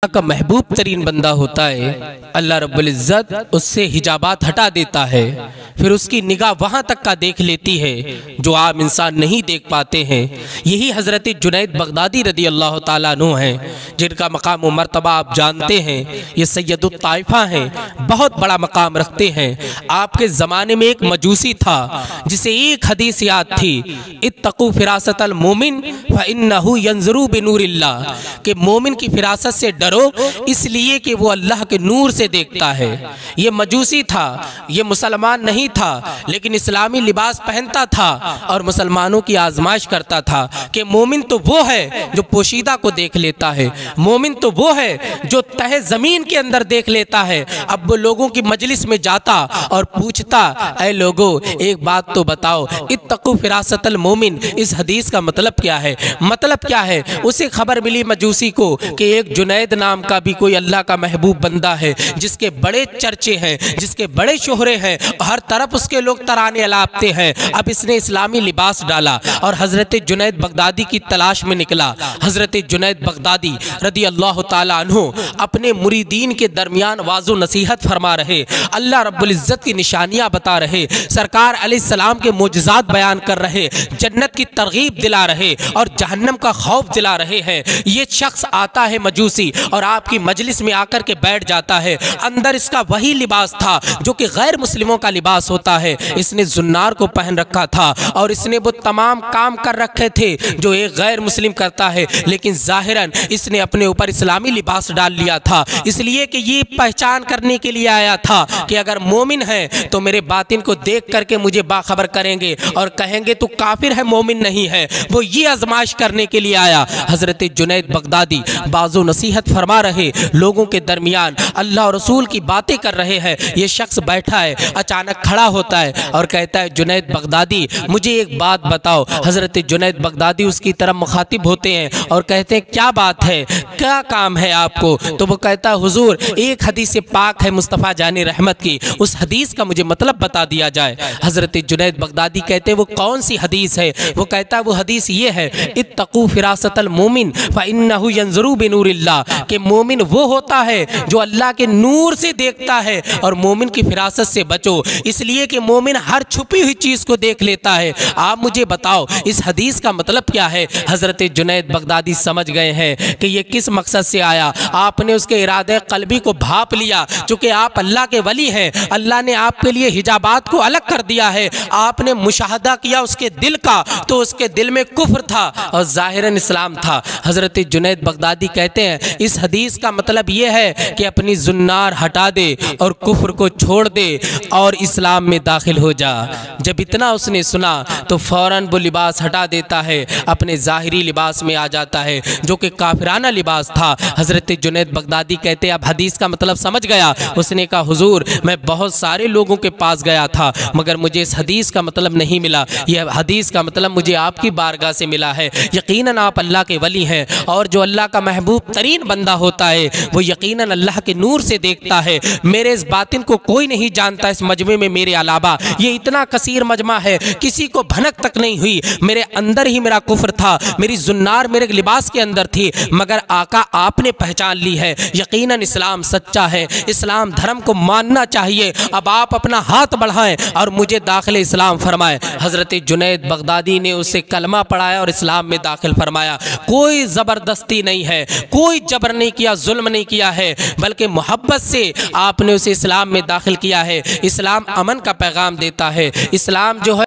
का महबूब तरीन बंदा होता है, अल्लाह रब्बुल इज़्ज़त उससे हिजाबात हटा देता है, फिर उसकी निगाह वहाँ तक का देख लेती है जो आम इंसान नहीं देख पाते हैं। यही हज़रत जुनैद बगदादी रदी अल्लाह ताला अन्हु हैं, जिनका मकाम व मर्तबा आप जानते हैं। ये सैयदुत ताइफा हैं, बहुत बड़ा मकाम रखते हैं। आपके ज़माने में एक मजूसी था जिसे एक हदीस याद थी, इत्तक़ू फ़िरासतल मोमिन फ़इन्नहु यंज़ुरु बिनूरिल्लाह, कि मोमिन की फिरासत से डरो इसलिए कि वो अल्लाह के नूर से देखता है। ये मजूसी था, ये मुसलमान नहीं था, लेकिन इस्लामी लिबास पहनता था और मुसलमानों की आजमाइश करता था कि मोमिन तो वो है जो पोशीदा को देख लेता है, मोमिन तो वो है जो तहे जमीन के अंदर देख लेता है। अब वो लोगों की मजलिस में जाता और पूछता, ऐ लोगो एक बात तो बताओ, इत्तक़ू फिरासतल मोमिन, इस हदीस का मतलब क्या है? मतलब क्या है? उसे खबर मिली मजूसी को कि एक जुनैद नाम का भी कोई अल्लाह का महबूब बंदा है, जिसके बड़े चर्चे हैं, जिसके बड़े शोहरे हैं, हर तरफ उसके लोग तराने अलापते हैं। अब इसने इस्लामी लिबास डाला और हजरत जुनैद बगदादी की तलाश में निकला। हजरत जुनैद बगदादी रदी अल्लाह ताला अन्हु अपने मुरीदीन के दरमियान वाज़ो नसीहत फरमा रहे, अल्लाह रब्बुल इज़्ज़त की निशानियां बता रहे, सरकार अलैहिस्सलाम के मोजज़ात बयान कर रहे, जन्नत की तरगीब दिला रहे और जहन्नम का खौफ दिला रहे हैं। ये शख्स आता है मजूसी और आपकी मजलिस में आकर के बैठ जाता है। अंदर इसका वही लिबास था जो कि गैर मुस्लिमों का लिबास होता है। इसने जुन्नार को पहन रखा था और इसने वो तमाम काम कर रखे थे जो एक गैर मुस्लिम करता है, लेकिन जाहिरन इसने अपने ऊपर इस्लामी लिबास डाल लिया था, इसलिए कि ये पहचान करने के लिए आया था कि अगर मोमिन है तो मेरे बातिन को देख करके मुझे बाखबर करेंगे और कहेंगे तो काफिर है, मोमिन नहीं है। वो ये आजमाइश करने के लिए आया। हजरत जुनैद बगदादी बाज़ो नसीहत फरमा रहे, लोगों के दरमियान अल्लाह और रसूल की बातें कर रहे हैं। ये शख्स बैठा है, अचानक खड़ा होता है और कहता है, जुनैद बगदादी मुझे एक बात बताओ। हजरत जुनैद बगदादी उसकी तरफ मुखातिब होते हैं और कहते हैं, क्या बात है, क्या काम है आपको? तो वो कहता है, हुजूर एक हदीस पाक है मुस्तफ़ा जाने रहमत की, उस हदीस का मुझे मतलब बता दिया जाए। हजरत जुनैद बगदादी कहते हैं, वो कौन सी हदीस है? वो कहता है, वो हदीस ये है, इत्तक़ू फिरासतल मोमिन फ़इन्नहु यंज़ुरु बिनूरिल्लाह, कि मोमिन वो होता है जो अल्लाह के नूर से देखता है और मोमिन की फिरासत से बचो, इसलिए कि मोमिन हर छुपी हुई चीज़ को देख लेता है। आप मुझे बताओ इस हदीस का मतलब क्या है? हजरत जुनैद बगदादी समझ गए हैं कि ये किस मकसद से आया। आपने उसके इरादे कल्बी को भाप लिया, चूँकि आप अल्लाह के वली हैं, अल्लाह ने आपके लिए हिजाबात को अलग कर दिया है। आपने मुशाहदा किया उसके दिल का, तो उसके दिल में कुफ्र था और जाहिरन इस्लाम था। हजरत जुनैद बगदादी कहते हैं, इस हदीस का मतलब ये है कि अपनी जुन्नार हटा दे और कुफ्र को छोड़ दे और इस्लाम में दाखिल हो जा। जब इतना उसने सुना तो फौरन वो लिबास हटा देता है, अपने ज़ाहिरी लिबास में आ जाता है जो कि काफिराना लिबास था। हजरत जुनैद बगदादी कहते, अब हदीस का मतलब समझ गया। उसने कहा, हुजूर मैं बहुत सारे लोगों के पास गया था मगर मुझे इस हदीस का मतलब नहीं मिला, यह हदीस का मतलब मुझे आपकी बारगाह से मिला है। यकीनन आप अल्लाह के वली हैं और जो अल्लाह का महबूब तरीन बंदा होता है वो यकीनन अल्लाह के नूर से देखता है। मेरे इस बातिन को कोई नहीं जानता इस मजमे में मेरे अलावा। ये इतना कसीर मजमा है, किसी को भनक तक नहीं हुई। मेरे अंदर ही मेरा कुफ्र था, मेरी जुन्नार मेरे लिबास के अंदर थी, मगर आका आपने पहचान ली है। यकीनन इस्लाम सच्चा है, इस्लाम धर्म को मानना चाहिए। अब आप अपना हाथ बढ़ाएं और मुझे दाखिल इस्लाम फरमाएं। हजरत जुनैद बगदादी ने उसे कलमा पढ़ाया और इस्लाम में दाखिल फरमाया। कोई ज़बरदस्ती नहीं है, कोई जबर नहीं किया, जुल्म नहीं किया है, बल्कि मोहब्बत से आपने उसे इस्लाम में दाखिल किया है। इस्लाम अमन का पैगाम देता है। इस्लाम जो है